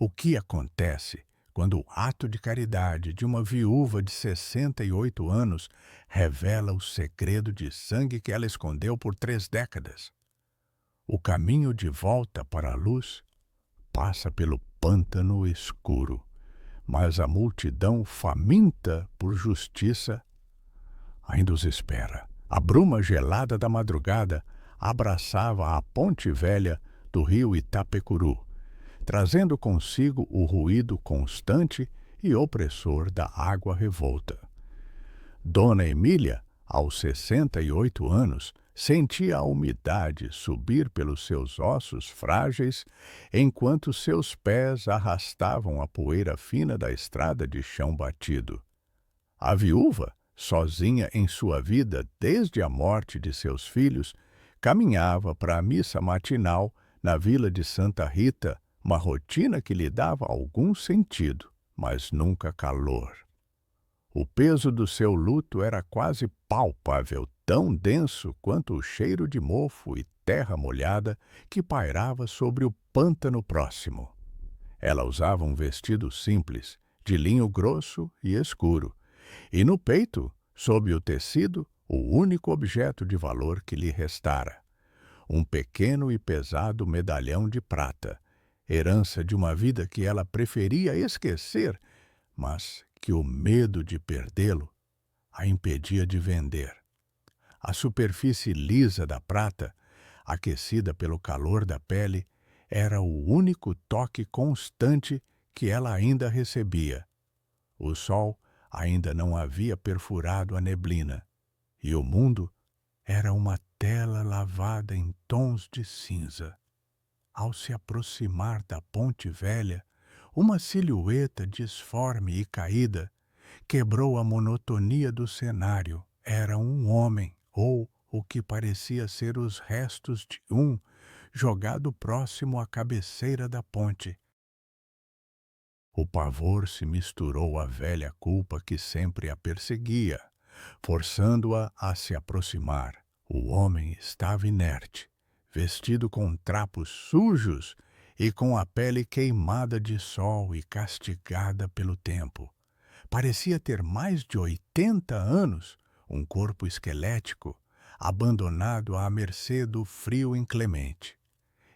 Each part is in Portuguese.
O que acontece quando o ato de caridade de uma viúva de 68 anos revela o segredo de sangue que ela escondeu por 3 décadas? O caminho de volta para a luz passa pelo pântano escuro, mas a multidão faminta por justiça ainda os espera. A bruma gelada da madrugada abraçava a ponte velha do rio Itapecuru, trazendo consigo o ruído constante e opressor da água revolta. Dona Emília, aos 68 anos, sentia a umidade subir pelos seus ossos frágeis enquanto seus pés arrastavam a poeira fina da estrada de chão batido. A viúva, sozinha em sua vida desde a morte de seus filhos, caminhava para a missa matinal na vila de Santa Rita, uma rotina que lhe dava algum sentido, mas nunca calor. O peso do seu luto era quase palpável, tão denso quanto o cheiro de mofo e terra molhada que pairava sobre o pântano próximo. Ela usava um vestido simples, de linho grosso e escuro, e no peito, sob o tecido, o único objeto de valor que lhe restara: um pequeno e pesado medalhão de prata, herança de uma vida que ela preferia esquecer, mas que o medo de perdê-lo a impedia de vender. A superfície lisa da prata, aquecida pelo calor da pele, era o único toque constante que ela ainda recebia. O sol ainda não havia perfurado a neblina, e o mundo era uma tela lavada em tons de cinza. Ao se aproximar da ponte velha, uma silhueta disforme e caída quebrou a monotonia do cenário. Era um homem, ou o que parecia ser os restos de um, jogado próximo à cabeceira da ponte. O pavor se misturou à velha culpa que sempre a perseguia, forçando-a a se aproximar. O homem estava inerte, vestido com trapos sujos e com a pele queimada de sol e castigada pelo tempo. Parecia ter mais de 80 anos, um corpo esquelético, abandonado à mercê do frio inclemente.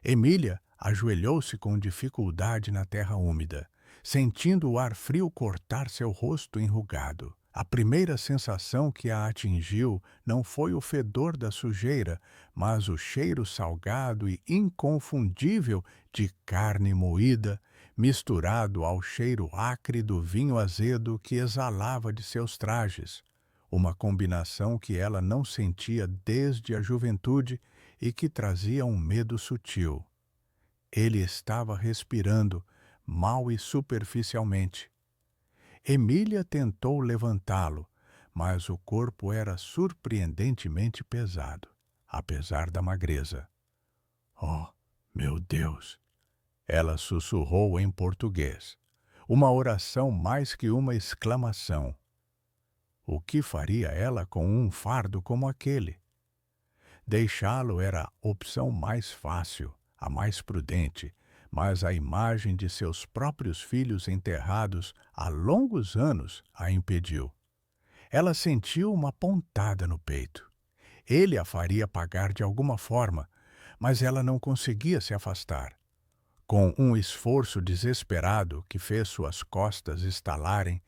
Emília ajoelhou-se com dificuldade na terra úmida, sentindo o ar frio cortar seu rosto enrugado. A primeira sensação que a atingiu não foi o fedor da sujeira, mas o cheiro salgado e inconfundível de carne moída, misturado ao cheiro acre do vinho azedo que exalava de seus trajes, uma combinação que ela não sentia desde a juventude e que trazia um medo sutil. Ele estava respirando, mal e superficialmente. Emília tentou levantá-lo, mas o corpo era surpreendentemente pesado, apesar da magreza. "Oh, meu Deus!" Ela sussurrou em português, uma oração mais que uma exclamação. O que faria ela com um fardo como aquele? Deixá-lo era a opção mais fácil, a mais prudente, mas a imagem de seus próprios filhos enterrados há longos anos a impediu. Ela sentiu uma pontada no peito. Ele a faria pagar de alguma forma, mas ela não conseguia se afastar. Com um esforço desesperado que fez suas costas estalarem,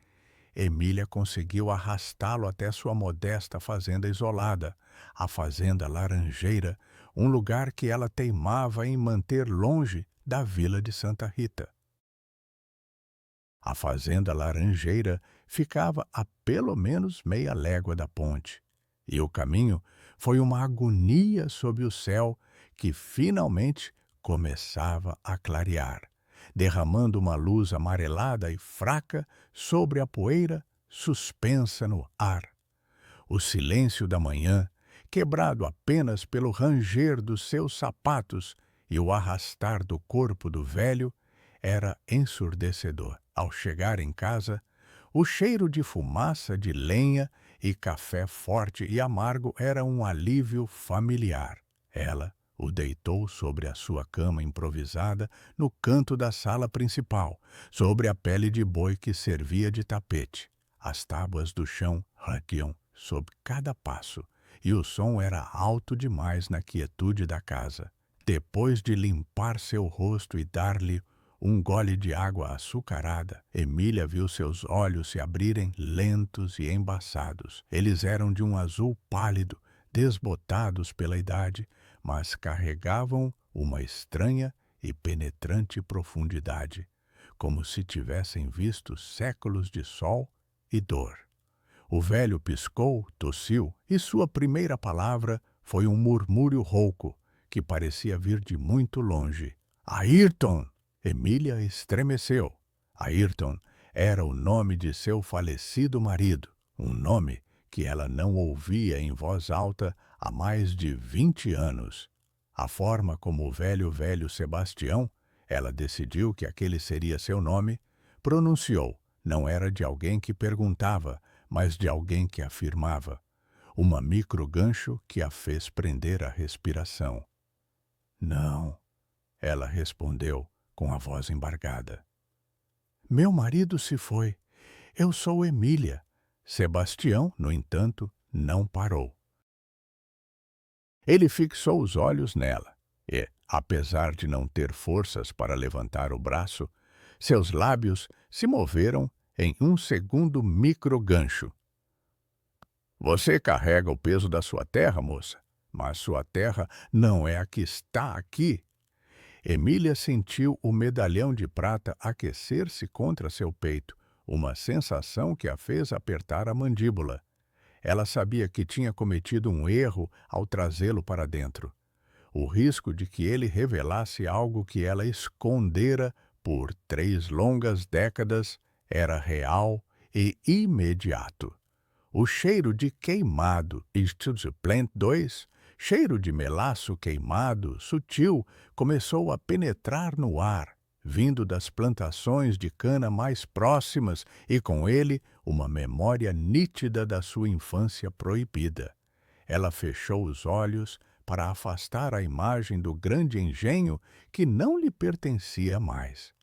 Emília conseguiu arrastá-lo até sua modesta fazenda isolada, a Fazenda Laranjeira, um lugar que ela teimava em manter longe da vila de Santa Rita. A Fazenda Laranjeira ficava a pelo menos meia légua da ponte, e o caminho foi uma agonia sob o céu que finalmente começava a clarear, derramando uma luz amarelada e fraca sobre a poeira suspensa no ar. O silêncio da manhã, quebrado apenas pelo ranger dos seus sapatos e o arrastar do corpo do velho, era ensurdecedor. Ao chegar em casa, o cheiro de fumaça de lenha e café forte e amargo era um alívio familiar. Ela O deitou sobre a sua cama improvisada no canto da sala principal, sobre a pele de boi que servia de tapete. As tábuas do chão rangiam sob cada passo, e o som era alto demais na quietude da casa. Depois de limpar seu rosto e dar-lhe um gole de água açucarada, Emília viu seus olhos se abrirem lentos e embaçados. Eles eram de um azul pálido, desbotados pela idade, mas carregavam uma estranha e penetrante profundidade, como se tivessem visto séculos de sol e dor. O velho piscou, tossiu, e sua primeira palavra foi um murmúrio rouco, que parecia vir de muito longe. Ayrton! Emília estremeceu. Ayrton era o nome de seu falecido marido, um nome que ela não ouvia em voz alta há mais de 20 anos. A forma como o velho Sebastião, ela decidiu que aquele seria seu nome, pronunciou, não era de alguém que perguntava, mas de alguém que afirmava. Uma micro-gancho que a fez prender a respiração. Não, ela respondeu com a voz embargada. Meu marido se foi. Eu sou Emília. Sebastião, no entanto, não parou. Ele fixou os olhos nela e, apesar de não ter forças para levantar o braço, seus lábios se moveram em um segundo micro-gancho. Você carrega o peso da sua terra, moça, mas sua terra não é a que está aqui. Emília sentiu o medalhão de prata aquecer-se contra seu peito, uma sensação que a fez apertar a mandíbula. Ela sabia que tinha cometido um erro ao trazê-lo para dentro. O risco de que ele revelasse algo que ela escondera por 3 longas décadas era real e imediato. O cheiro de queimado, Plant 2, cheiro de melaço queimado, sutil, começou a penetrar no ar, vindo das plantações de cana mais próximas e com ele uma memória nítida da sua infância proibida. Ela fechou os olhos para afastar a imagem do grande engenho que não lhe pertencia mais.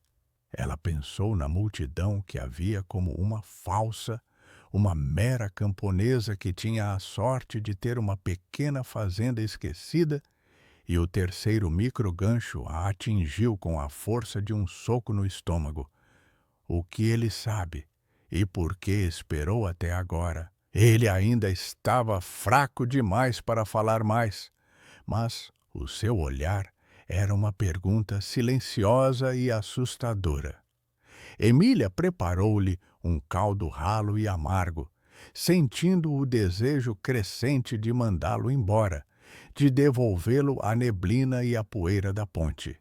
Ela pensou na multidão que havia como uma falsa, uma mera camponesa que tinha a sorte de ter uma pequena fazenda esquecida, e o terceiro micro-gancho a atingiu com a força de um soco no estômago. O que ele sabe e por que esperou até agora? Ele ainda estava fraco demais para falar mais, mas o seu olhar era uma pergunta silenciosa e assustadora. Emília preparou-lhe um caldo ralo e amargo, sentindo o desejo crescente de mandá-lo embora, de devolvê-lo à neblina e à poeira da ponte.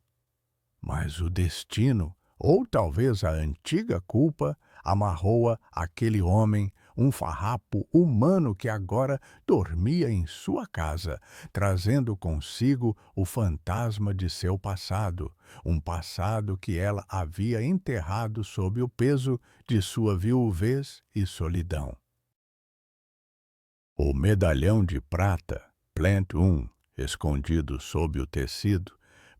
Mas o destino, ou talvez a antiga culpa, amarrou-a àquele homem, um farrapo humano que agora dormia em sua casa, trazendo consigo o fantasma de seu passado, um passado que ela havia enterrado sob o peso de sua viuvez e solidão. O medalhão de prata, Plant 1, escondido sob o tecido,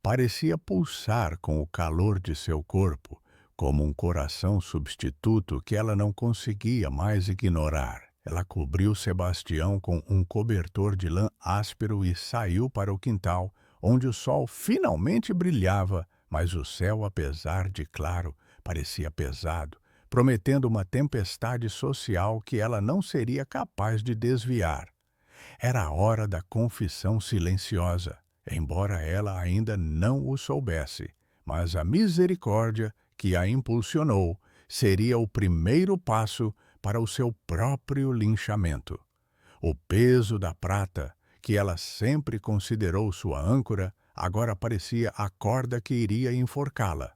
parecia pulsar com o calor de seu corpo, como um coração substituto que ela não conseguia mais ignorar. Ela cobriu Sebastião com um cobertor de lã áspero e saiu para o quintal, onde o sol finalmente brilhava, mas o céu, apesar de claro, parecia pesado, prometendo uma tempestade social que ela não seria capaz de desviar. Era a hora da confissão silenciosa, embora ela ainda não o soubesse, mas a misericórdia que a impulsionou seria o primeiro passo para o seu próprio linchamento. O peso da prata, que ela sempre considerou sua âncora, agora parecia a corda que iria enforcá-la.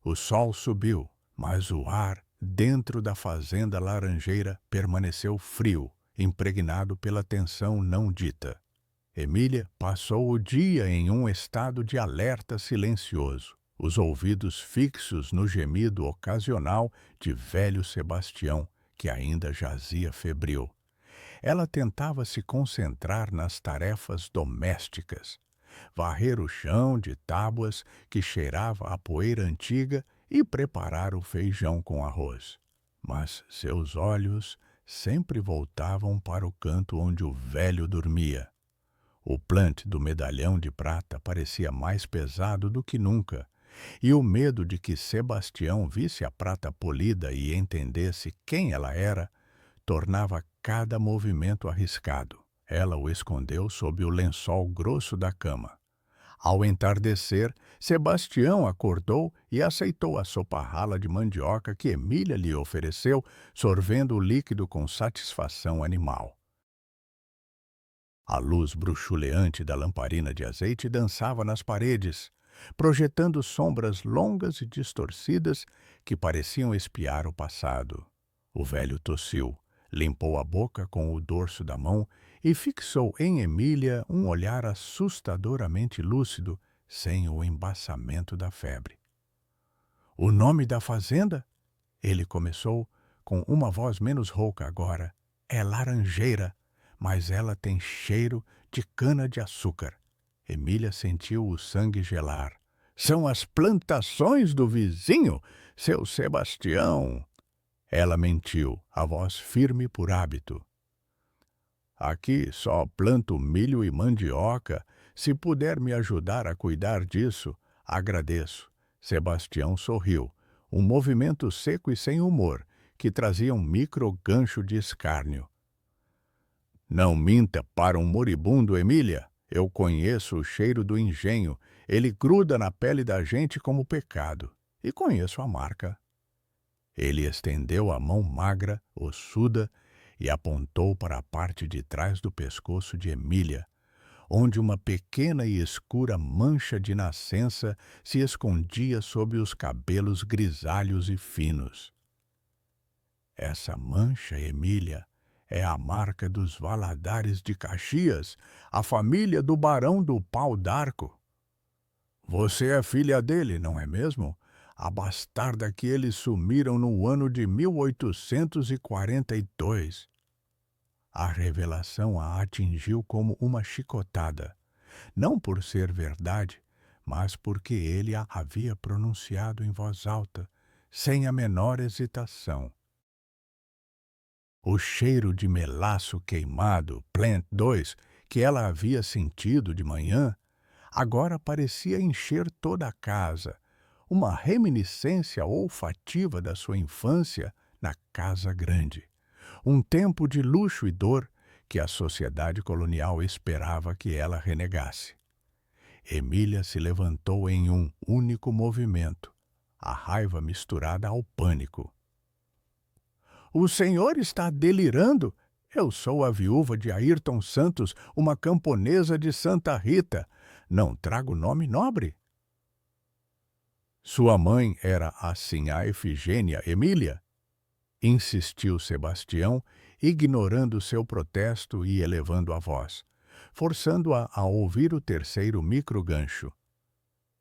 O sol subiu, mas o ar dentro da fazenda laranjeira permaneceu frio, impregnado pela tensão não dita. Emília passou o dia em um estado de alerta silencioso, os ouvidos fixos no gemido ocasional de velho Sebastião, que ainda jazia febril. Ela tentava se concentrar nas tarefas domésticas, varrer o chão de tábuas que cheirava a poeira antiga e preparar o feijão com arroz. Mas seus olhos sempre voltavam para o canto onde o velho dormia. O plant do medalhão de prata parecia mais pesado do que nunca, e o medo de que Sebastião visse a prata polida e entendesse quem ela era, tornava cada movimento arriscado. Ela o escondeu sob o lençol grosso da cama. Ao entardecer, Sebastião acordou e aceitou a sopa rala de mandioca que Emília lhe ofereceu, sorvendo o líquido com satisfação animal. A luz bruxuleante da lamparina de azeite dançava nas paredes, projetando sombras longas e distorcidas que pareciam espiar o passado. O velho tossiu, limpou a boca com o dorso da mão e fixou em Emília um olhar assustadoramente lúcido, sem o embaçamento da febre. "O nome da fazenda?" Ele começou, com uma voz menos rouca agora. "É Laranjeira, mas ela tem cheiro de cana-de-açúcar." Emília sentiu o sangue gelar. "São as plantações do vizinho, seu Sebastião." Ela mentiu, a voz firme por hábito. "Aqui só planto milho e mandioca. Se puder me ajudar a cuidar disso, agradeço." Sebastião sorriu, um movimento seco e sem humor, que trazia um micro-gancho de escárnio. "Não minta para um moribundo, Emília. Eu conheço o cheiro do engenho. Ele gruda na pele da gente como pecado. E conheço a marca." Ele estendeu a mão magra, ossuda, e apontou para a parte de trás do pescoço de Emília, onde uma pequena e escura mancha de nascença se escondia sob os cabelos grisalhos e finos. "Essa mancha, Emília, é a marca dos Valadares de Caxias, a família do barão do Pau d'Arco." "Você é filha dele, não é mesmo? A bastarda que eles sumiram no ano de 1842. A revelação a atingiu como uma chicotada, não por ser verdade, mas porque ele a havia pronunciado em voz alta, sem a menor hesitação. O cheiro de melaço queimado, Plant 2, que ela havia sentido de manhã, agora parecia encher toda a casa, uma reminiscência olfativa da sua infância na Casa Grande. Um tempo de luxo e dor que a sociedade colonial esperava que ela renegasse. Emília se levantou em um único movimento, a raiva misturada ao pânico. "O senhor está delirando? Eu sou a viúva de Ayrton Santos, uma camponesa de Santa Rita. Não trago nome nobre." "Sua mãe era a sinhá Efigênia Emília?" insistiu Sebastião, ignorando seu protesto e elevando a voz, forçando-a a ouvir o terceiro microgancho.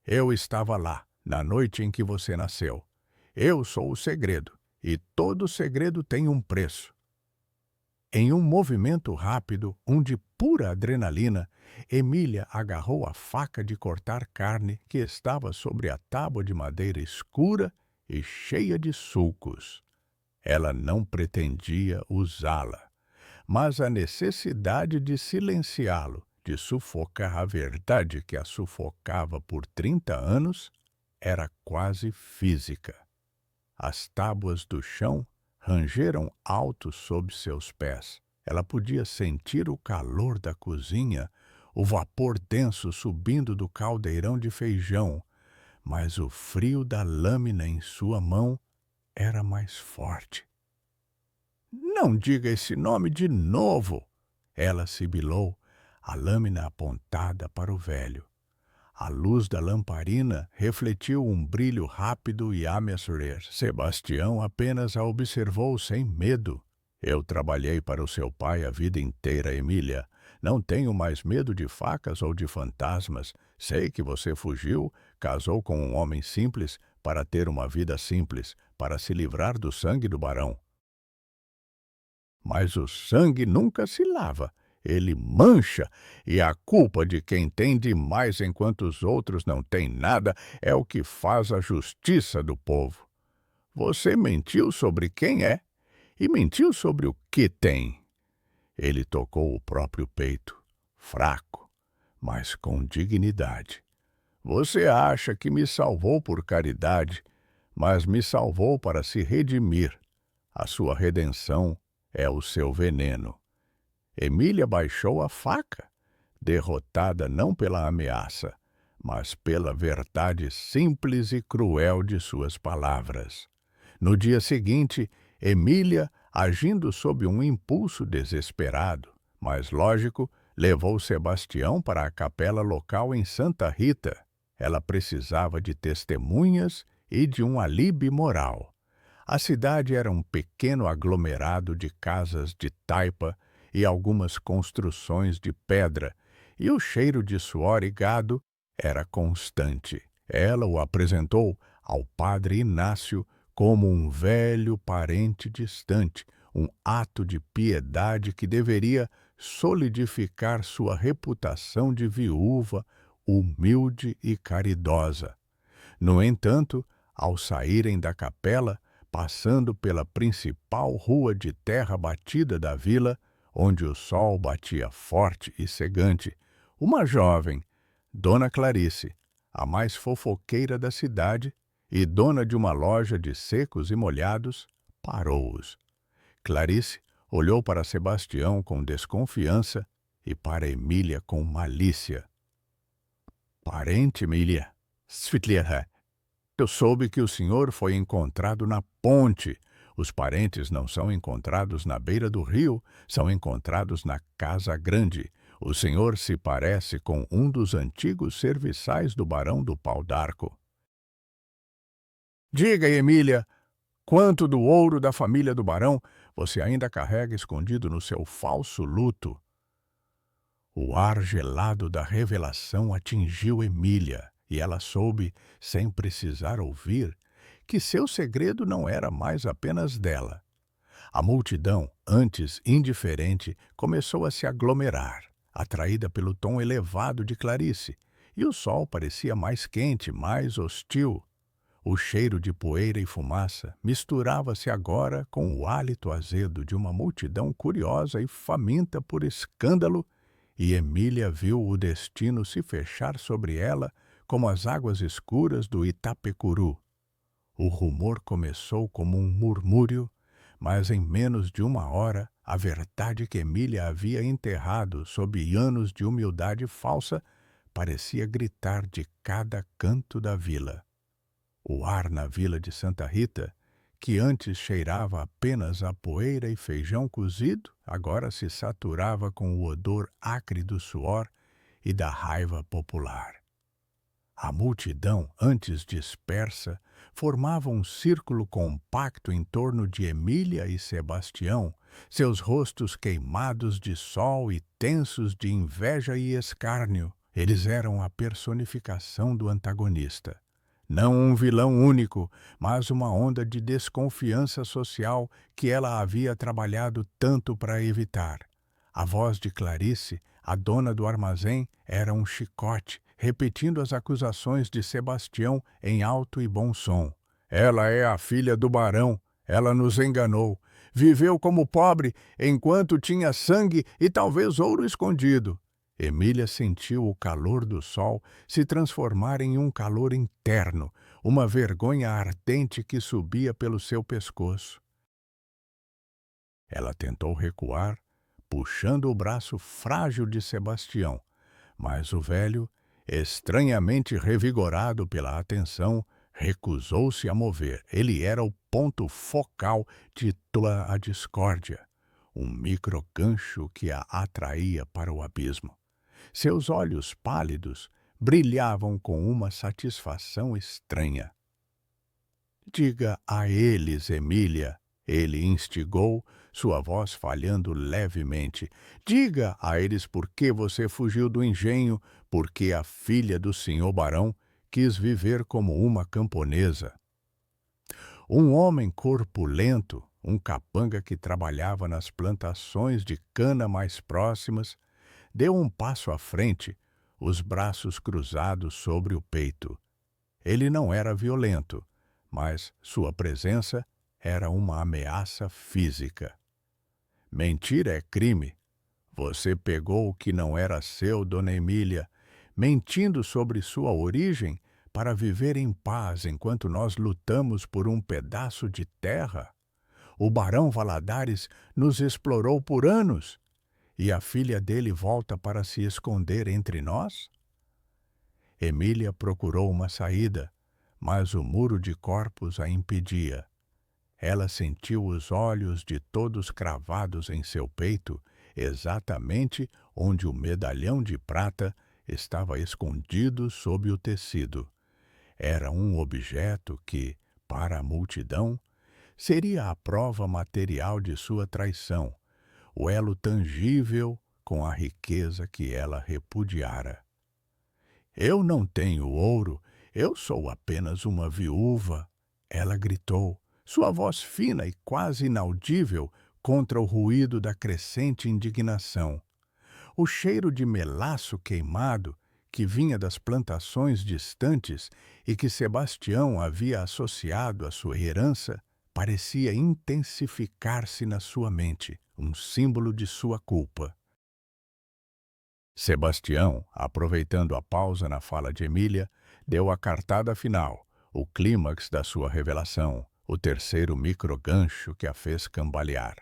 "Eu estava lá, na noite em que você nasceu. Eu sou o segredo, e todo segredo tem um preço." Em um movimento rápido, um de pura adrenalina, Emília agarrou a faca de cortar carne que estava sobre a tábua de madeira escura e cheia de sulcos. Ela não pretendia usá-la, mas a necessidade de silenciá-lo, de sufocar a verdade que a sufocava por 30 anos, era quase física. As tábuas do chão rangeram alto sob seus pés. Ela podia sentir o calor da cozinha, o vapor denso subindo do caldeirão de feijão, mas o frio da lâmina em sua mão era mais forte. "Não diga esse nome de novo!" Ela sibilou, a lâmina apontada para o velho. A luz da lamparina refletiu um brilho rápido e ameaçador. Sebastião apenas a observou sem medo. "Eu trabalhei para o seu pai a vida inteira, Emília. Não tenho mais medo de facas ou de fantasmas. Sei que você fugiu, casou com um homem simples para ter uma vida simples, para se livrar do sangue do barão. Mas o sangue nunca se lava. Ele mancha, e a culpa de quem tem demais enquanto os outros não têm nada é o que faz a justiça do povo. Você mentiu sobre quem é e mentiu sobre o que tem. Ele tocou o próprio peito, fraco, mas com dignidade. Você acha que me salvou por caridade, mas me salvou para se redimir. A sua redenção é o seu veneno. Emília baixou a faca, derrotada não pela ameaça, mas pela verdade simples e cruel de suas palavras. No dia seguinte, Emília, agindo sob um impulso desesperado, mas lógico, levou Sebastião para a capela local em Santa Rita. Ela precisava de testemunhas e de um alibi moral. A cidade era um pequeno aglomerado de casas de taipa e algumas construções de pedra, e o cheiro de suor e gado era constante. Ela o apresentou ao padre Inácio como um velho parente distante, um ato de piedade que deveria solidificar sua reputação de viúva, humilde e caridosa. No entanto, ao saírem da capela, passando pela principal rua de terra batida da vila, onde o sol batia forte e cegante, uma jovem, Dona Clarice, a mais fofoqueira da cidade e dona de uma loja de secos e molhados, parou-os. Clarice olhou para Sebastião com desconfiança e para Emília com malícia. Parente, Emília, Svitliha, eu soube que o senhor foi encontrado na ponte. Os parentes não são encontrados na beira do rio, são encontrados na Casa Grande. O senhor se parece com um dos antigos serviçais do Barão do Pau d'Arco. Diga, Emília, quanto do ouro da família do barão você ainda carrega escondido no seu falso luto? O ar gelado da revelação atingiu Emília, e ela soube, sem precisar ouvir, que seu segredo não era mais apenas dela. A multidão, antes indiferente, começou a se aglomerar, atraída pelo tom elevado de Clarice, e o sol parecia mais quente, mais hostil. O cheiro de poeira e fumaça misturava-se agora com o hálito azedo de uma multidão curiosa e faminta por escândalo, e Emília viu o destino se fechar sobre ela como as águas escuras do Itapecuru. O rumor começou como um murmúrio, mas em menos de uma hora a verdade que Emília havia enterrado sob anos de humildade falsa parecia gritar de cada canto da vila. O ar na vila de Santa Rita, que antes cheirava apenas a poeira e feijão cozido, agora se saturava com o odor acre do suor e da raiva popular. A multidão, antes dispersa, formava um círculo compacto em torno de Emília e Sebastião, seus rostos queimados de sol e tensos de inveja e escárnio. Eles eram a personificação do antagonista. Não um vilão único, mas uma onda de desconfiança social que ela havia trabalhado tanto para evitar. A voz de Clarice, a dona do armazém, era um chicote, repetindo as acusações de Sebastião em alto e bom som. Ela é a filha do barão, ela nos enganou. Viveu como pobre enquanto tinha sangue e talvez ouro escondido. Emília sentiu o calor do sol se transformar em um calor interno, uma vergonha ardente que subia pelo seu pescoço. Ela tentou recuar, puxando o braço frágil de Sebastião, mas o velho, estranhamente revigorado pela atenção, recusou-se a mover. Ele era o ponto focal de toda a discórdia, um microgancho que a atraía para o abismo. Seus olhos pálidos brilhavam com uma satisfação estranha. Diga a eles, Emília, ele instigou, sua voz falhando levemente. Diga a eles por que você fugiu do engenho, porque a filha do senhor barão quis viver como uma camponesa. Um homem corpulento, Um capanga que trabalhava nas plantações de cana mais próximas deu um passo à frente, os braços cruzados sobre o peito. Ele não era violento, mas sua presença era uma ameaça física. Mentir é crime. Você pegou o que não era seu, dona Emília, mentindo sobre sua origem para viver em paz enquanto nós lutamos por um pedaço de terra. O barão Valadares nos explorou por anos e a filha dele volta para se esconder entre nós? Emília procurou uma saída, mas o muro de corpos a impedia. Ela sentiu os olhos de todos cravados em seu peito, exatamente onde o medalhão de prata estava escondido sob o tecido. Era um objeto que, para a multidão, seria a prova material de sua traição, o elo tangível com a riqueza que ela repudiara. Eu não tenho ouro, eu sou apenas uma viúva, ela gritou, sua voz fina e quase inaudível contra o ruído da crescente indignação. O cheiro de melaço queimado, que vinha das plantações distantes e que Sebastião havia associado à sua herança, parecia intensificar-se na sua mente, um símbolo de sua culpa. Sebastião, aproveitando a pausa na fala de Emília, deu a cartada final, o clímax da sua revelação, o terceiro microgancho que a fez cambalear.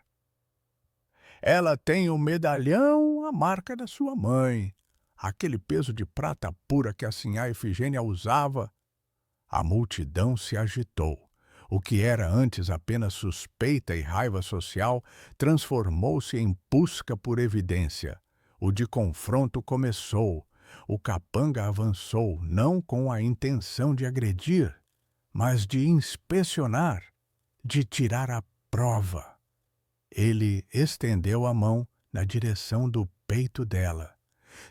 Ela tem o medalhão, a marca da sua mãe. Aquele peso de prata pura que a sinhá Efigênia usava. A multidão se agitou. O que era antes apenas suspeita e raiva social transformou-se em busca por evidência. O de confronto começou. O capanga avançou, não com a intenção de agredir, mas de inspecionar, de tirar a prova. Ele estendeu a mão na direção do peito dela,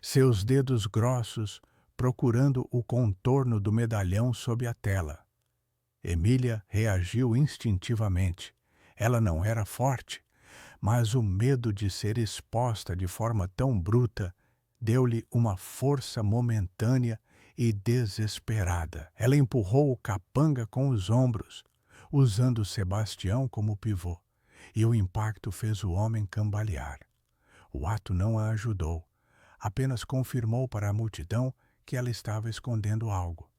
seus dedos grossos procurando o contorno do medalhão sob a tela. Emília reagiu instintivamente. Ela não era forte, mas o medo de ser exposta de forma tão bruta deu-lhe uma força momentânea e desesperada. Ela empurrou o capanga com os ombros, usando Sebastião como pivô, e o impacto fez o homem cambalear. O ato não a ajudou, apenas confirmou para a multidão que ela estava escondendo algo.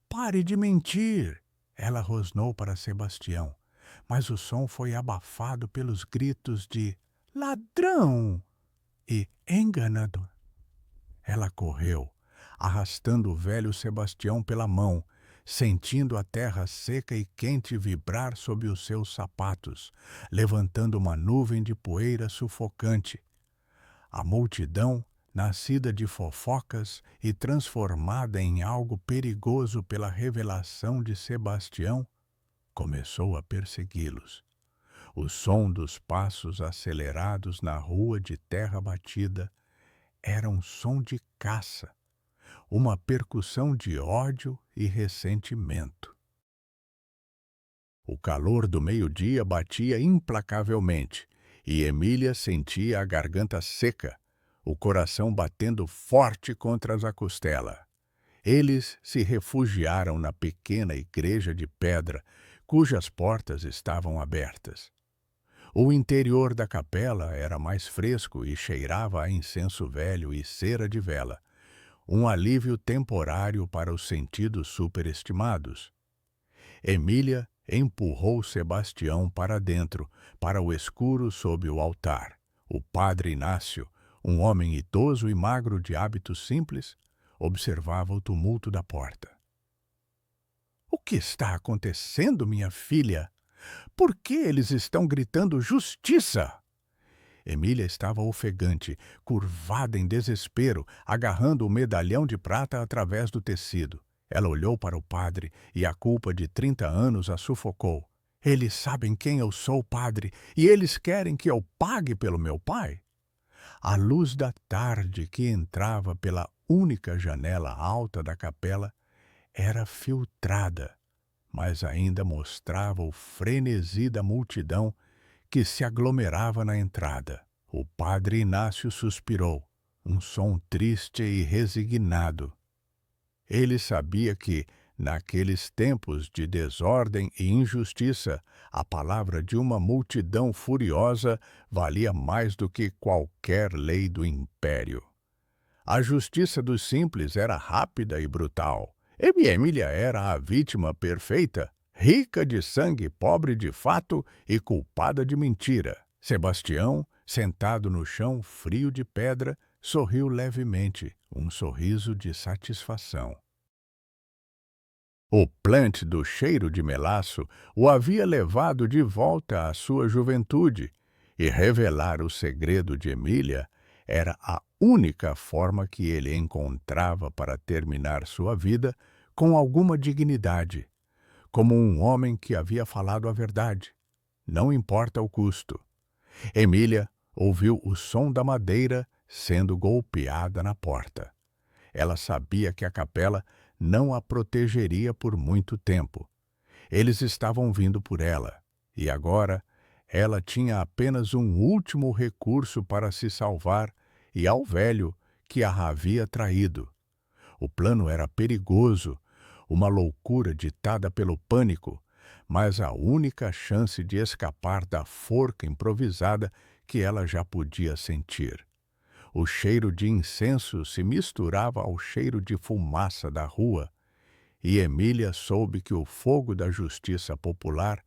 "Pare de mentir!" Ela rosnou para Sebastião, mas o som foi abafado pelos gritos de "ladrão" e "enganador". Ela correu, arrastando o velho Sebastião pela mão, sentindo a terra seca e quente vibrar sob os seus sapatos, levantando uma nuvem de poeira sufocante. A multidão, nascida de fofocas e transformada em algo perigoso pela revelação de Sebastião, começou a persegui-los. O som dos passos acelerados na rua de terra batida era um som de caça, uma percussão de ódio e ressentimento. O calor do meio-dia batia implacavelmente, e Emília sentia a garganta seca, o coração batendo forte contra a costela. Eles se refugiaram na pequena igreja de pedra, cujas portas estavam abertas. O interior da capela era mais fresco e cheirava a incenso velho e cera de vela, um alívio temporário para os sentidos superestimados. Emília empurrou Sebastião para dentro, para o escuro sob o altar. O padre Inácio, um homem idoso e magro de hábitos simples, observava o tumulto da porta. "O que está acontecendo, minha filha? Por que eles estão gritando justiça?" Emília estava ofegante, curvada em desespero, agarrando o medalhão de prata através do tecido. Ela olhou para o padre e a culpa de 30 anos a sufocou. "Eles sabem quem eu sou, padre, e eles querem que eu pague pelo meu pai?" A luz da tarde que entrava pela única janela alta da capela era filtrada, mas ainda mostrava o frenesi da multidão que se aglomerava na entrada. O padre Inácio suspirou, um som triste e resignado. Ele sabia que, naqueles tempos de desordem e injustiça, a palavra de uma multidão furiosa valia mais do que qualquer lei do império. A justiça dos simples era rápida e brutal. E Emília era a vítima perfeita, rica de sangue, pobre de fato e culpada de mentira. Sebastião, sentado no chão frio de pedra, sorriu levemente, um sorriso de satisfação. O plant do cheiro de melaço o havia levado de volta à sua juventude, e revelar o segredo de Emília era a única forma que ele encontrava para terminar sua vida com alguma dignidade, como um homem que havia falado a verdade, não importa o custo. Emília ouviu o som da madeira sendo golpeada na porta. Ela sabia que a capela não a protegeria por muito tempo. Eles estavam vindo por ela, e agora ela tinha apenas um último recurso para se salvar e ao velho que a havia traído. O plano era perigoso, uma loucura ditada pelo pânico, mas a única chance de escapar da forca improvisada que ela já podia sentir. O cheiro de incenso se misturava ao cheiro de fumaça da rua, e Emília soube que o fogo da justiça popular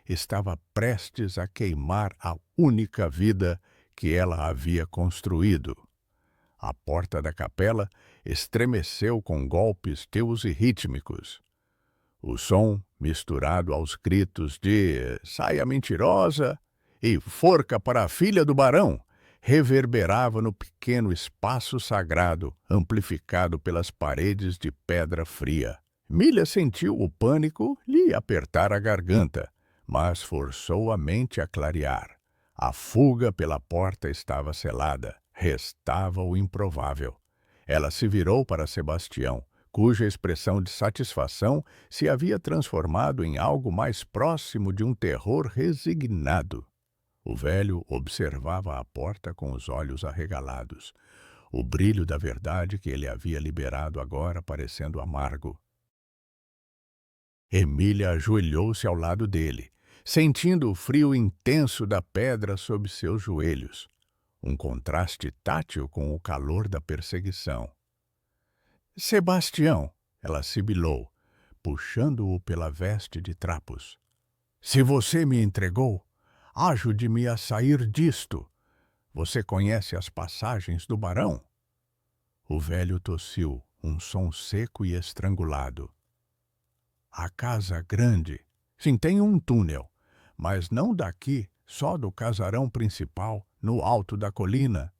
estava prestes a queimar a única vida que ela havia construído. A porta da capela estremeceu com golpes teus e rítmicos. O som, misturado aos gritos de "saia mentirosa" e "forca para a filha do barão", reverberava no pequeno espaço sagrado, amplificado pelas paredes de pedra fria. Milha sentiu o pânico lhe apertar a garganta, mas forçou a mente a clarear. A fuga pela porta estava selada, restava o improvável. Ela se virou para Sebastião, cuja expressão de satisfação se havia transformado em algo mais próximo de um terror resignado. O velho observava a porta com os olhos arregalados, o brilho da verdade que ele havia liberado agora parecendo amargo. Emília ajoelhou-se ao lado dele, sentindo o frio intenso da pedra sob seus joelhos, um contraste tátil com o calor da perseguição. "Sebastião", ela sibilou, puxando-o pela veste de trapos. "Se você me entregou, ajude-me a sair disto. Você conhece as passagens do barão?" O velho tossiu, um som seco e estrangulado. "A casa grande. Sim, tem um túnel, mas não daqui, só do casarão principal, no alto da colina.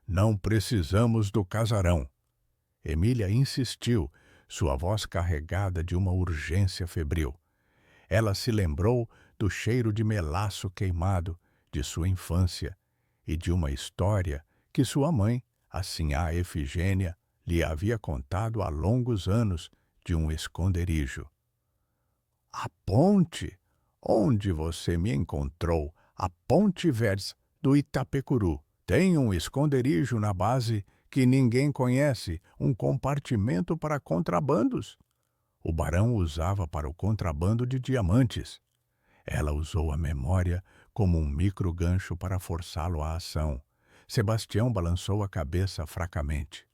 Não precisamos do casarão." Emília insistiu, sua voz carregada de uma urgência febril. Ela se lembrou do cheiro de melaço queimado de sua infância e de uma história que sua mãe, a sinhá Efigênia, lhe havia contado há longos anos de um esconderijo. "A ponte? Onde você me encontrou? A ponte Vers do Itapecuru. Tem um esconderijo na base que ninguém conhece, um compartimento para contrabandos." O barão usava para o contrabando de diamantes. Ela usou a memória como um micro-gancho para forçá-lo à ação. Sebastião balançou a cabeça fracamente.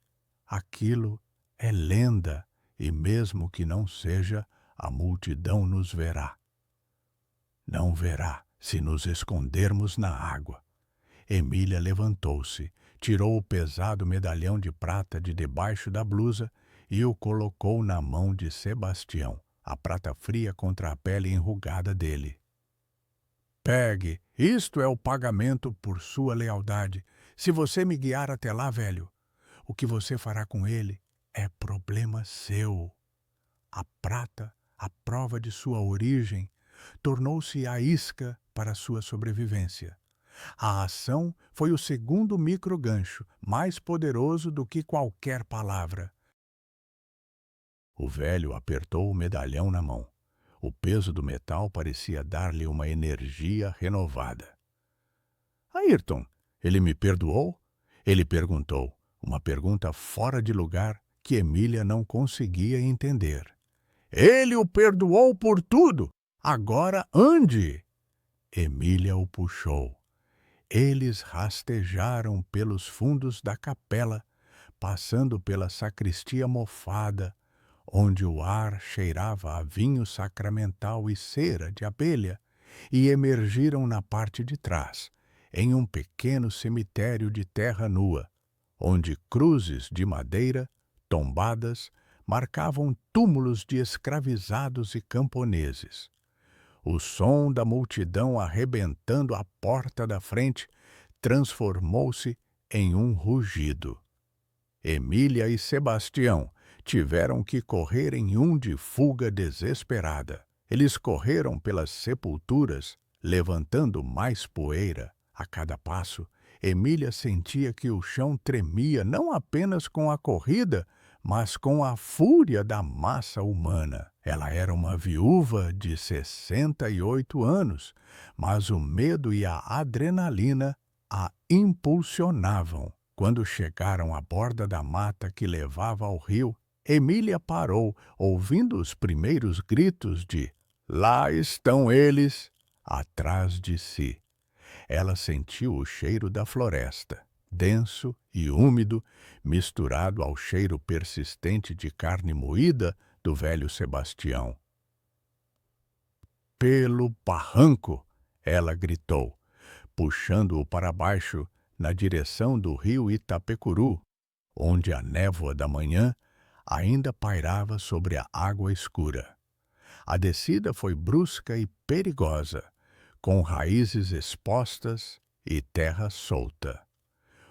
"Aquilo é lenda, e mesmo que não seja, a multidão nos verá." "Não verá se nos escondermos na água." Emília levantou-se, tirou o pesado medalhão de prata de debaixo da blusa e o colocou na mão de Sebastião, a prata fria contra a pele enrugada dele. "Pegue, isto é o pagamento por sua lealdade. Se você me guiar até lá, velho, o que você fará com ele é problema seu." A prata, a prova de sua origem, tornou-se a isca para sua sobrevivência. A ação foi o segundo microgancho, mais poderoso do que qualquer palavra. O velho apertou o medalhão na mão. O peso do metal parecia dar-lhe uma energia renovada. Ayrton, ele me perdoou? Ele perguntou, uma pergunta fora de lugar que Emília não conseguia entender. Ele o perdoou por tudo! Agora ande! Emília o puxou. Eles rastejaram pelos fundos da capela, passando pela sacristia mofada, onde o ar cheirava a vinho sacramental e cera de abelha, e emergiram na parte de trás, em um pequeno cemitério de terra nua, onde cruzes de madeira, tombadas, marcavam túmulos de escravizados e camponeses. O som da multidão arrebentando a porta da frente transformou-se em um rugido. Emília e Sebastião tiveram que correr em um de fuga desesperada. Eles correram pelas sepulturas, levantando mais poeira. A cada passo, Emília sentia que o chão tremia não apenas com a corrida, mas com a fúria da massa humana. Ela era uma viúva de 68 anos, mas o medo e a adrenalina a impulsionavam. Quando chegaram à borda da mata que levava ao rio, Emília parou, ouvindo os primeiros gritos de "Lá estão eles!" atrás de si. Ela sentiu o cheiro da floresta, denso e úmido, misturado ao cheiro persistente de carne moída do velho Sebastião. "Pelo barranco!" ela gritou, puxando-o para baixo na direção do rio Itapecuru, onde a névoa da manhã ainda pairava sobre a água escura. A descida foi brusca e perigosa, com raízes expostas e terra solta.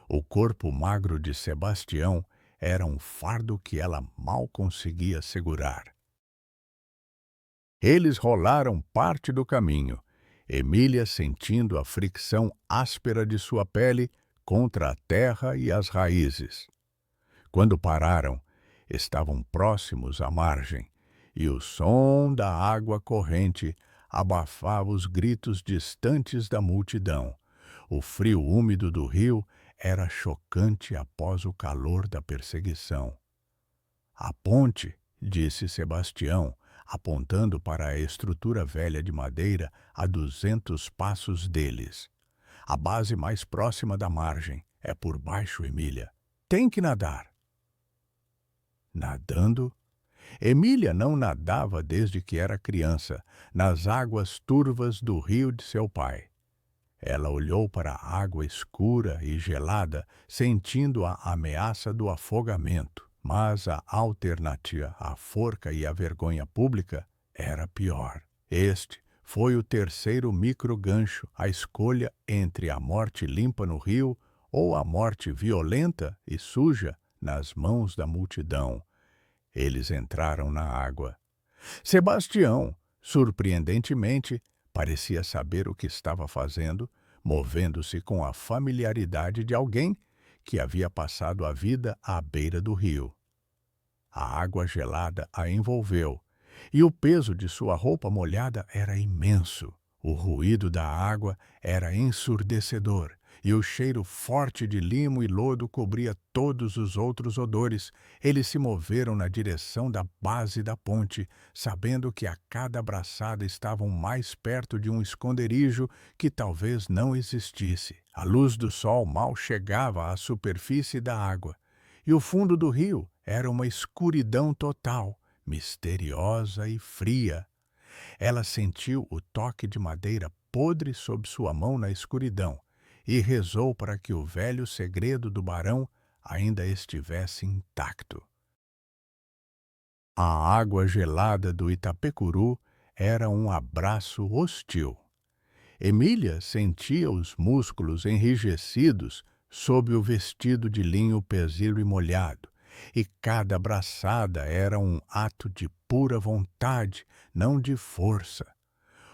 O corpo magro de Sebastião era um fardo que ela mal conseguia segurar. Eles rolaram parte do caminho, Emília sentindo a fricção áspera de sua pele contra a terra e as raízes. Quando pararam, estavam próximos à margem, e o som da água corrente abafava os gritos distantes da multidão. O frio úmido do rio era chocante após o calor da perseguição. "A ponte", disse Sebastião, apontando para a estrutura velha de madeira a 200 passos deles. "A base mais próxima da margem é por baixo, Emília. Tem que nadar." Nadando? Emília não nadava desde que era criança, nas águas turvas do rio de seu pai. Ela olhou para a água escura e gelada, sentindo a ameaça do afogamento, mas a alternativa à forca e à vergonha pública era pior. Este foi o terceiro microgancho, a escolha entre a morte limpa no rio ou a morte violenta e suja nas mãos da multidão. Eles entraram na água. Sebastião, surpreendentemente, parecia saber o que estava fazendo, movendo-se com a familiaridade de alguém que havia passado a vida à beira do rio. A água gelada a envolveu, e o peso de sua roupa molhada era imenso. O ruído da água era ensurdecedor, e o cheiro forte de limo e lodo cobria todos os outros odores. Eles se moveram na direção da base da ponte, sabendo que a cada braçada estavam mais perto de um esconderijo que talvez não existisse. A luz do sol mal chegava à superfície da água, e o fundo do rio era uma escuridão total, misteriosa e fria. Ela sentiu o toque de madeira podre sob sua mão na escuridão e rezou para que o velho segredo do barão ainda estivesse intacto. A água gelada do Itapecuru era um abraço hostil. Emília sentia os músculos enrijecidos sob o vestido de linho pesado e molhado, e cada braçada era um ato de pura vontade, não de força.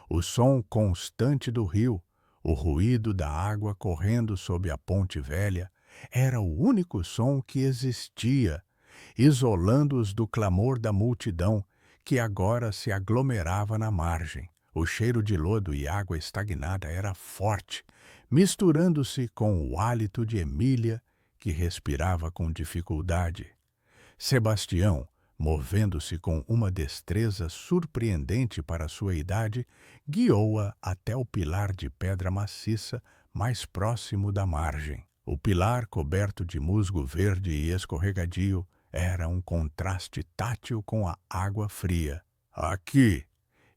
O som constante do rio, o ruído da água correndo sob a ponte velha, era o único som que existia, isolando-os do clamor da multidão que agora se aglomerava na margem. O cheiro de lodo e água estagnada era forte, misturando-se com o hálito de Emília, que respirava com dificuldade. Sebastião, movendo-se com uma destreza surpreendente para sua idade, guiou-a até o pilar de pedra maciça mais próximo da margem. O pilar, coberto de musgo verde e escorregadio, era um contraste tátil com a água fria. Aqui!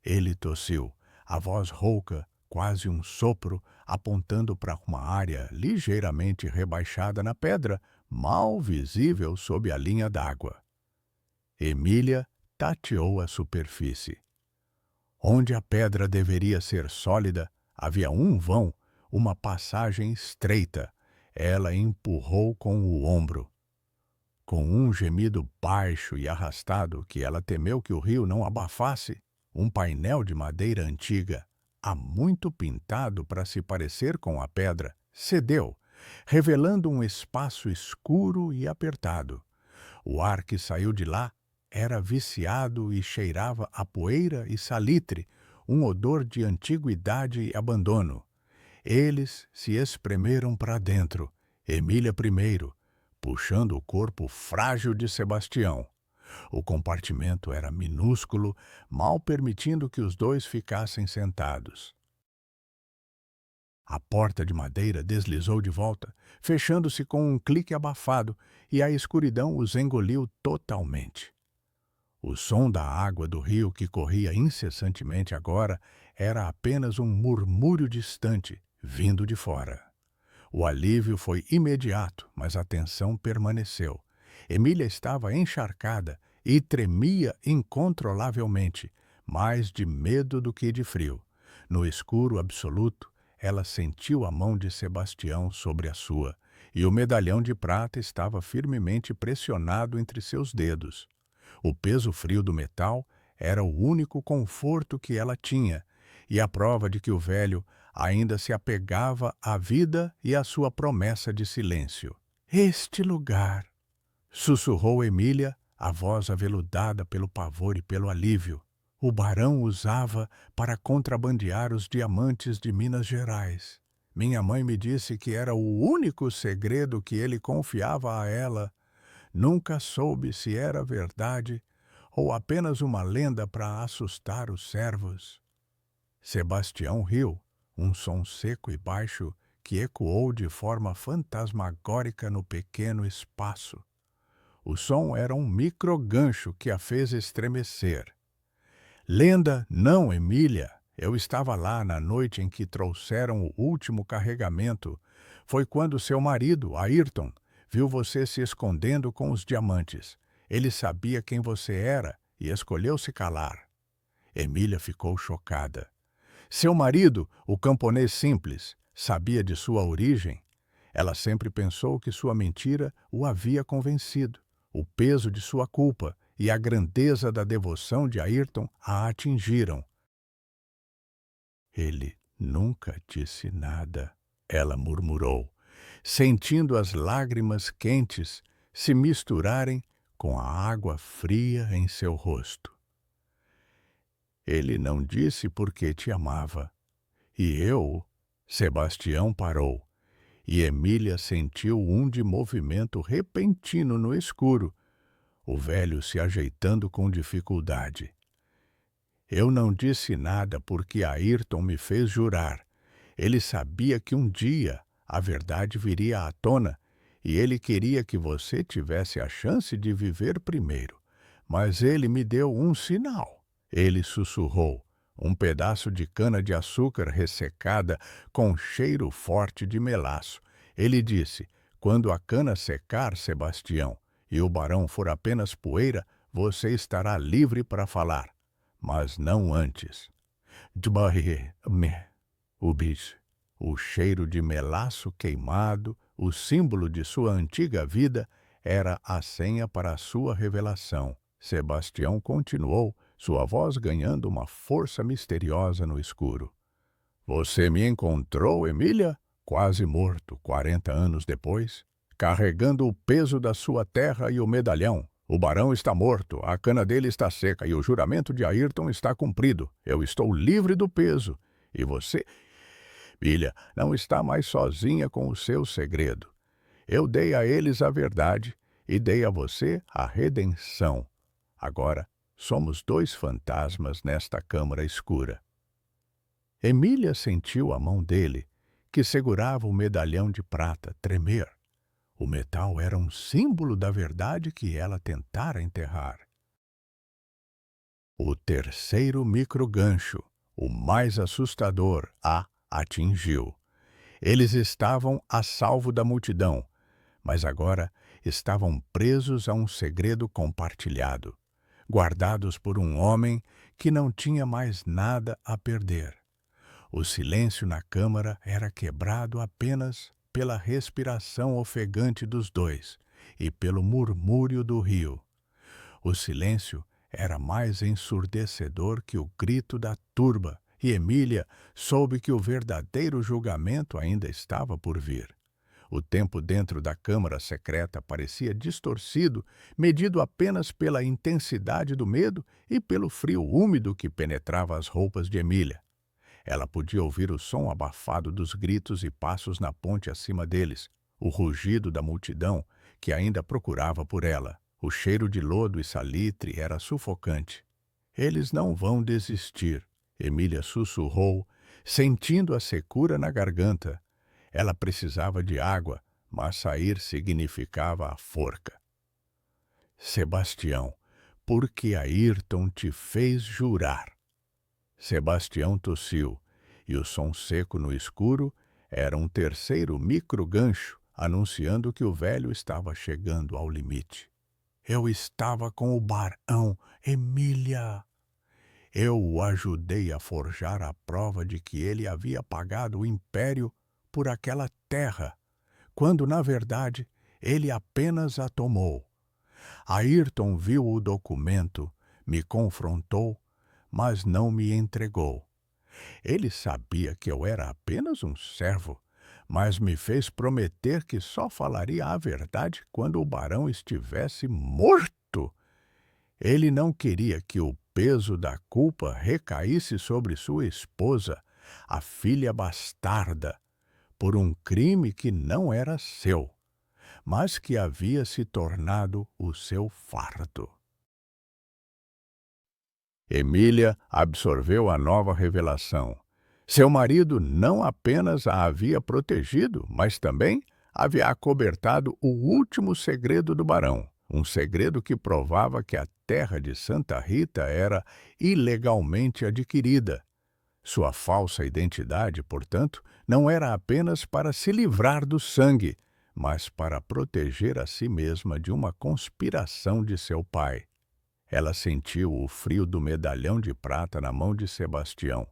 Ele tossiu, a voz rouca, quase um sopro, apontando para uma área ligeiramente rebaixada na pedra, mal visível sob a linha d'água. Emília tateou a superfície. Onde a pedra deveria ser sólida, havia um vão, uma passagem estreita. Ela empurrou com o ombro. Com um gemido baixo e arrastado que ela temeu que o rio não abafasse, um painel de madeira antiga, há muito pintado para se parecer com a pedra, cedeu, revelando um espaço escuro e apertado. O ar que saiu de lá era viciado e cheirava a poeira e salitre, um odor de antiguidade e abandono. Eles se espremeram para dentro, Emília primeiro, puxando o corpo frágil de Sebastião. O compartimento era minúsculo, mal permitindo que os dois ficassem sentados. A porta de madeira deslizou de volta, fechando-se com um clique abafado, e a escuridão os engoliu totalmente. O som da água do rio que corria incessantemente agora era apenas um murmúrio distante, vindo de fora. O alívio foi imediato, mas a tensão permaneceu. Emília estava encharcada e tremia incontrolavelmente, mais de medo do que de frio. No escuro absoluto, ela sentiu a mão de Sebastião sobre a sua, e o medalhão de prata estava firmemente pressionado entre seus dedos. O peso frio do metal era o único conforto que ela tinha, e a prova de que o velho ainda se apegava à vida e à sua promessa de silêncio. "Este lugar", sussurrou Emília, a voz aveludada pelo pavor e pelo alívio. "O barão usava para contrabandear os diamantes de Minas Gerais. Minha mãe me disse que era o único segredo que ele confiava a ela. Nunca soube se era verdade ou apenas uma lenda para assustar os servos." Sebastião riu, um som seco e baixo que ecoou de forma fantasmagórica no pequeno espaço. O som era um microgancho que a fez estremecer. "Lenda não, Emília. Eu estava lá na noite em que trouxeram o último carregamento. Foi quando seu marido, Ayrton, viu você se escondendo com os diamantes. Ele sabia quem você era e escolheu se calar." Emília ficou chocada. Seu marido, o camponês simples, sabia de sua origem? Ela sempre pensou que sua mentira o havia convencido. O peso de sua culpa e a grandeza da devoção de Ayrton a atingiram. "Ele nunca disse nada", ela murmurou, sentindo as lágrimas quentes se misturarem com a água fria em seu rosto. "Ele não disse porque te amava. E eu..." Sebastião parou, e Emília sentiu um de movimento repentino no escuro, o velho se ajeitando com dificuldade. "Eu não disse nada porque Ayrton me fez jurar. Ele sabia que um dia a verdade viria à tona e ele queria que você tivesse a chance de viver primeiro. Mas ele me deu um sinal." Ele sussurrou, um pedaço de cana-de-açúcar ressecada com cheiro forte de melaço. Ele disse: "Quando a cana secar, Sebastião, e o barão for apenas poeira, você estará livre para falar. Mas não antes." O bicho, o cheiro de melaço queimado, o símbolo de sua antiga vida, era a senha para a sua revelação. Sebastião continuou, sua voz ganhando uma força misteriosa no escuro. "Você me encontrou, Emília, quase morto, 40 anos depois, carregando o peso da sua terra e o medalhão. O barão está morto, a cana dele está seca e o juramento de Ayrton está cumprido. Eu estou livre do peso. E você, filha, não está mais sozinha com o seu segredo. Eu dei a eles a verdade e dei a você a redenção. Agora somos dois fantasmas nesta câmara escura. Emília sentiu a mão dele, que segurava o medalhão de prata, tremer. O metal era um símbolo da verdade que ela tentara enterrar. O terceiro microgancho, o mais assustador, a atingiu. Eles estavam a salvo da multidão, mas agora estavam presos a um segredo compartilhado, guardados por um homem que não tinha mais nada a perder. O silêncio na câmara era quebrado apenas pela respiração ofegante dos dois e pelo murmúrio do rio. O silêncio era mais ensurdecedor que o grito da turba, e Emília soube que o verdadeiro julgamento ainda estava por vir. O tempo dentro da câmara secreta parecia distorcido, medido apenas pela intensidade do medo e pelo frio úmido que penetrava as roupas de Emília. Ela podia ouvir o som abafado dos gritos e passos na ponte acima deles, o rugido da multidão que ainda procurava por ela. O cheiro de lodo e salitre era sufocante. Eles não vão desistir, Emília sussurrou, sentindo a secura na garganta. Ela precisava de água, mas sair significava a forca. Sebastião, por que Ayrton te fez jurar? Sebastião tossiu, e o som seco no escuro era um terceiro microgancho, anunciando que o velho estava chegando ao limite. Eu estava com o barão, Emília. Eu o ajudei a forjar a prova de que ele havia pagado o império por aquela terra, quando, na verdade, ele apenas a tomou. Ayrton viu o documento, me confrontou, mas não me entregou. Ele sabia que eu era apenas um servo, mas me fez prometer que só falaria a verdade quando o barão estivesse morto. Ele não queria que o peso da culpa recaísse sobre sua esposa, a filha bastarda, por um crime que não era seu, mas que havia se tornado o seu fardo. Emília absorveu a nova revelação. Seu marido não apenas a havia protegido, mas também havia acobertado o último segredo do barão, um segredo que provava que a terra de Santa Rita era ilegalmente adquirida. Sua falsa identidade, portanto, não era apenas para se livrar do sangue, mas para proteger a si mesma de uma conspiração de seu pai. Ela sentiu o frio do medalhão de prata na mão de Sebastião,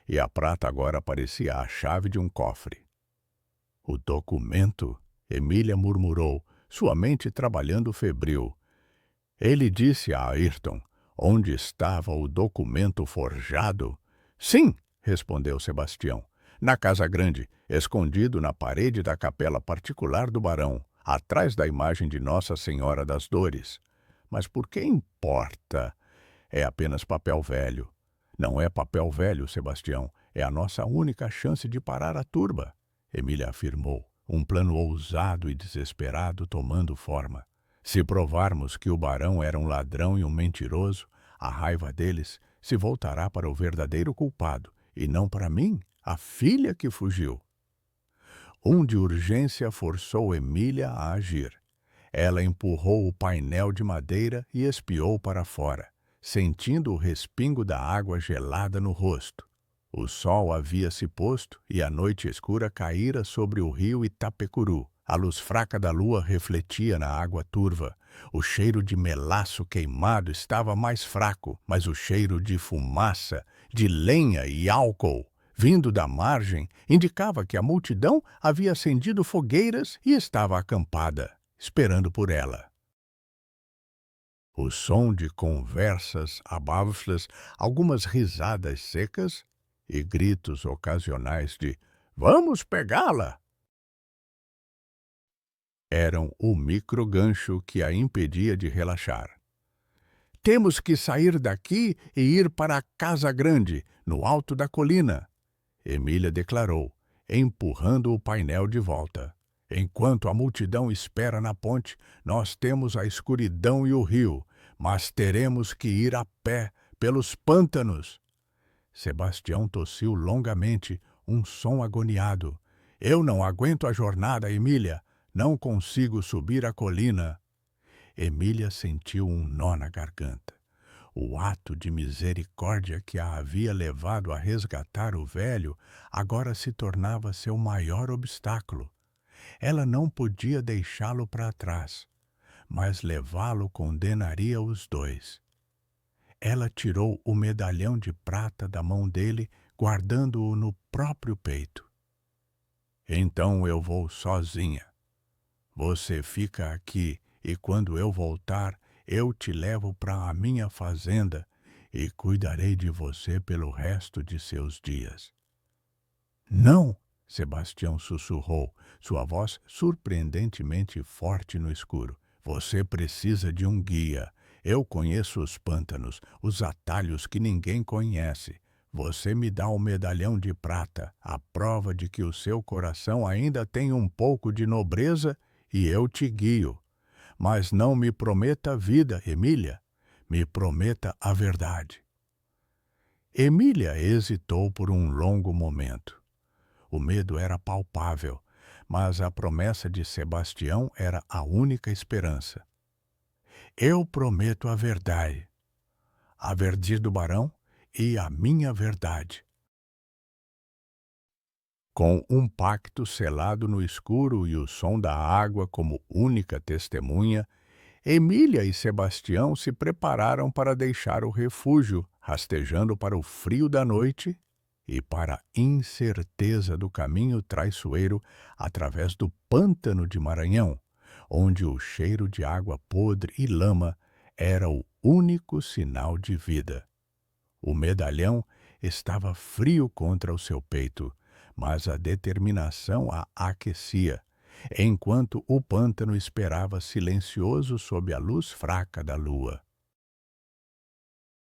e a prata agora parecia a chave de um cofre. O documento? Emília murmurou, sua mente trabalhando febril. Ele disse a Ayrton onde estava o documento forjado. Sim, respondeu Sebastião, na Casa Grande, escondido na parede da capela particular do barão, atrás da imagem de Nossa Senhora das Dores. Mas por que importa? É apenas papel velho. Não é papel velho, Sebastião. É a nossa única chance de parar a turba, Emília afirmou, um plano ousado e desesperado tomando forma. Se provarmos que o barão era um ladrão e um mentiroso, a raiva deles se voltará para o verdadeiro culpado, e não para mim, a filha que fugiu. Um de urgência forçou Emília a agir. Ela empurrou o painel de madeira e espiou para fora, sentindo o respingo da água gelada no rosto. O sol havia se posto e a noite escura caíra sobre o rio Itapecuru. A luz fraca da lua refletia na água turva. O cheiro de melaço queimado estava mais fraco, mas o cheiro de fumaça, de lenha e álcool, vindo da margem, indicava que a multidão havia acendido fogueiras e estava acampada, esperando por ela. O som de conversas abaflas, algumas risadas secas e gritos ocasionais de "Vamos pegá-la!" eram o microgancho que a impedia de relaxar. Temos que sair daqui e ir para a Casa Grande, no alto da colina, Emília declarou, empurrando o painel de volta. Enquanto a multidão espera na ponte, nós temos a escuridão e o rio, mas teremos que ir a pé pelos pântanos. Sebastião tossiu longamente, um som agoniado. Eu não aguento a jornada, Emília. Não consigo subir a colina. Emília sentiu um nó na garganta. O ato de misericórdia que a havia levado a resgatar o velho agora se tornava seu maior obstáculo. Ela não podia deixá-lo para trás, mas levá-lo condenaria os dois. Ela tirou o medalhão de prata da mão dele, guardando-o no próprio peito. Então eu vou sozinha. Você fica aqui e quando eu voltar, eu te levo para a minha fazenda e cuidarei de você pelo resto de seus dias. Não! Sebastião sussurrou, sua voz surpreendentemente forte no escuro. Você precisa de um guia. Eu conheço os pântanos, os atalhos que ninguém conhece. Você me dá o medalhão de prata, a prova de que o seu coração ainda tem um pouco de nobreza, e eu te guio. Mas não me prometa a vida, Emília. Me prometa a verdade. Emília hesitou por um longo momento. O medo era palpável, mas a promessa de Sebastião era a única esperança. Eu prometo a verdade do barão e a minha verdade. Com um pacto selado no escuro e o som da água como única testemunha, Emília e Sebastião se prepararam para deixar o refúgio, rastejando para o frio da noite e para a incerteza do caminho traiçoeiro através do pântano de Maranhão, onde o cheiro de água podre e lama era o único sinal de vida. O medalhão estava frio contra o seu peito, mas a determinação a aquecia, enquanto o pântano esperava silencioso sob a luz fraca da lua.